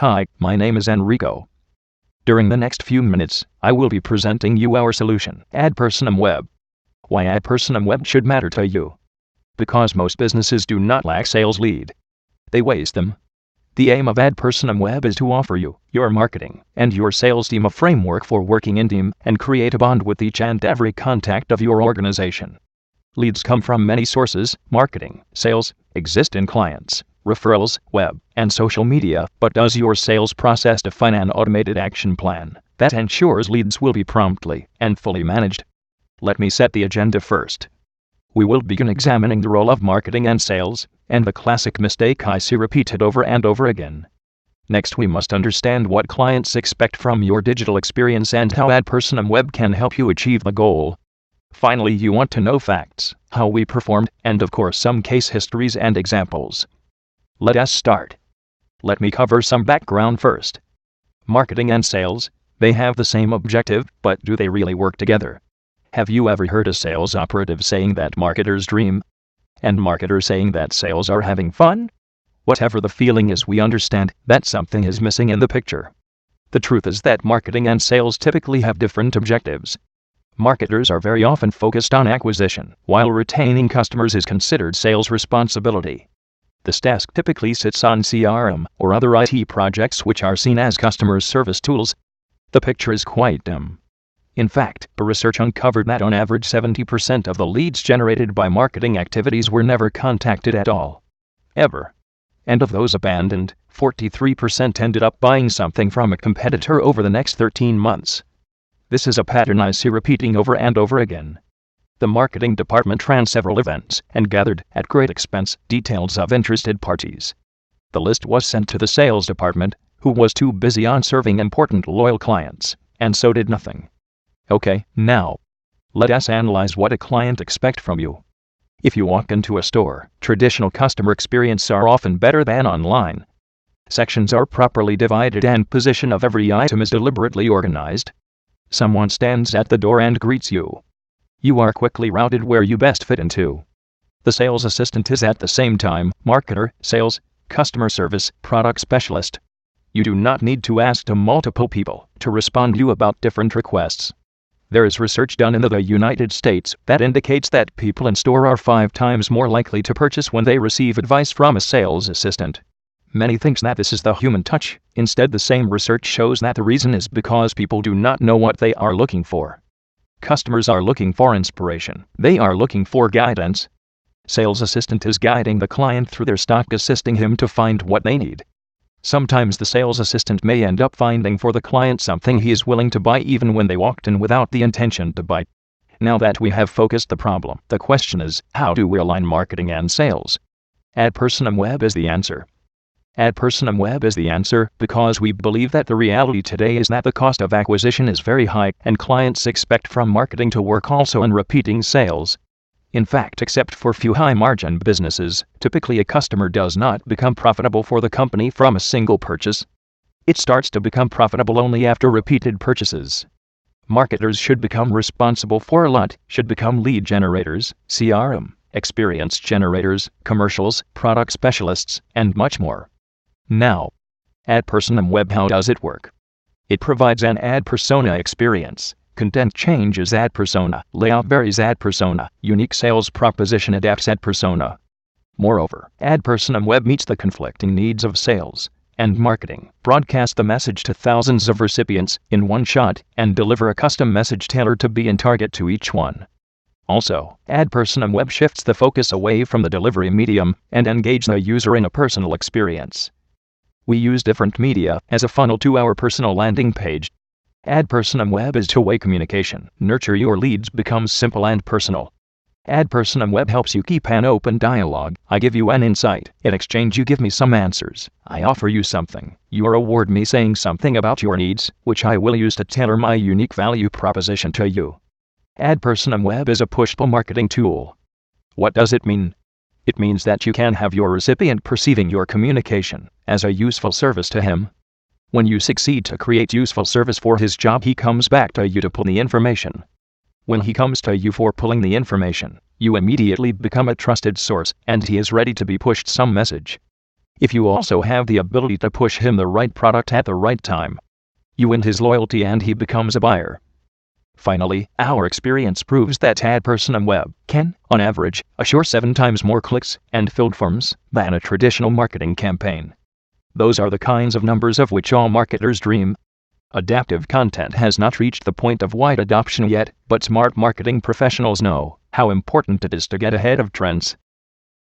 Hi, my name is Enrico. During the next few minutes, I will be presenting you our solution, Personam Web. Why Personam Web should matter to you? Because most businesses do not lack sales lead. They waste them. The aim of Personam Web is to offer you, your marketing, and your sales team a framework for working in team and create a bond with each and every contact of your organization. Leads come from many sources: marketing, sales, existing clients, referrals, web, and social media. But does your sales process define an automated action plan that ensures leads will be promptly and fully managed? Let me set the agenda first. We will begin examining the role of marketing and sales, and the classic mistake I see repeated over and over again. Next, we must understand what clients expect from your digital experience and how Personam Web can help you achieve the goal. Finally, you want to know facts, how we performed, and of course some case histories and examples. Let us start. Let me cover some background first. Marketing and sales, they have the same objective, but do they really work together? Have you ever heard a sales operative saying that marketers dream? And marketers saying that sales are having fun? Whatever the feeling is, we understand that something is missing in the picture. The truth is that marketing and sales typically have different objectives. Marketers are very often focused on acquisition, while retaining customers is considered sales responsibility. This task typically sits on CRM or other IT projects which are seen as customer service tools. The picture is quite dim. In fact, a research uncovered that on average 70% of the leads generated by marketing activities were never contacted at all. Ever. And of those abandoned, 43% ended up buying something from a competitor over the next 13 months. This is a pattern I see repeating over and over again. The marketing department ran several events and gathered, at great expense, details of interested parties. The list was sent to the sales department, who was too busy on serving important loyal clients, and so did nothing. Okay, now, let us analyze what a client expects from you. If you walk into a store, traditional customer experience are often better than online. Sections are properly divided and position of every item is deliberately organized. Someone stands at the door and greets you. You are quickly routed where you best fit into. The sales assistant is at the same time marketer, sales, customer service, product specialist. You do not need to ask to multiple people to respond to you about different requests. There is research done in the United States that indicates that people in store are 5 times more likely to purchase when they receive advice from a sales assistant. Many think that this is the human touch. Instead, the same research shows that the reason is because people do not know what they are looking for. Customers are looking for inspiration. They are looking for guidance. Sales assistant is guiding the client through their stock, assisting him to find what they need. Sometimes the sales assistant may end up finding for the client something he is willing to buy even when they walked in without the intention to buy. Now that we have focused the problem, the question is, how do we align marketing and sales? Personam Web is the answer. Personam Web is the answer because we believe that the reality today is that the cost of acquisition is very high and clients expect from marketing to work also on repeating sales. In fact, except for few high-margin businesses, typically a customer does not become profitable for the company from a single purchase. It starts to become profitable only after repeated purchases. Marketers should become responsible for a lot, should become lead generators, CRM, experience generators, commercials, product specialists, and much more. Now, Personam Web, how does it work? It provides an ad persona experience. Content changes ad persona, layout varies ad persona, unique sales proposition adapts ad persona. Moreover, Personam Web meets the conflicting needs of sales and marketing, broadcast the message to thousands of recipients in one shot, and deliver a custom message tailored to be in target to each one. Also, Personam Web shifts the focus away from the delivery medium and engage the user in a personal experience. We use different media as a funnel to our personal landing page. Personam Web is two-way communication. Nurture your leads becomes simple and personal. Personam Web helps you keep an open dialogue. I give you an insight. In exchange, you give me some answers. I offer you something. You reward me saying something about your needs, which I will use to tailor my unique value proposition to you. Personam Web is a push-pull marketing tool. What does it mean? It means that you can have your recipient perceiving your communication as a useful service to him. When you succeed to create useful service for his job, he comes back to you to pull the information. When he comes to you for pulling the information, you immediately become a trusted source, and he is ready to be pushed some message. If you also have the ability to push him the right product at the right time, you win his loyalty and he becomes a buyer. Finally, our experience proves that Personam Web can, on average, assure 7 times more clicks and filled forms than a traditional marketing campaign. Those are the kinds of numbers of which all marketers dream. Adaptive content has not reached the point of wide adoption yet, but smart marketing professionals know how important it is to get ahead of trends.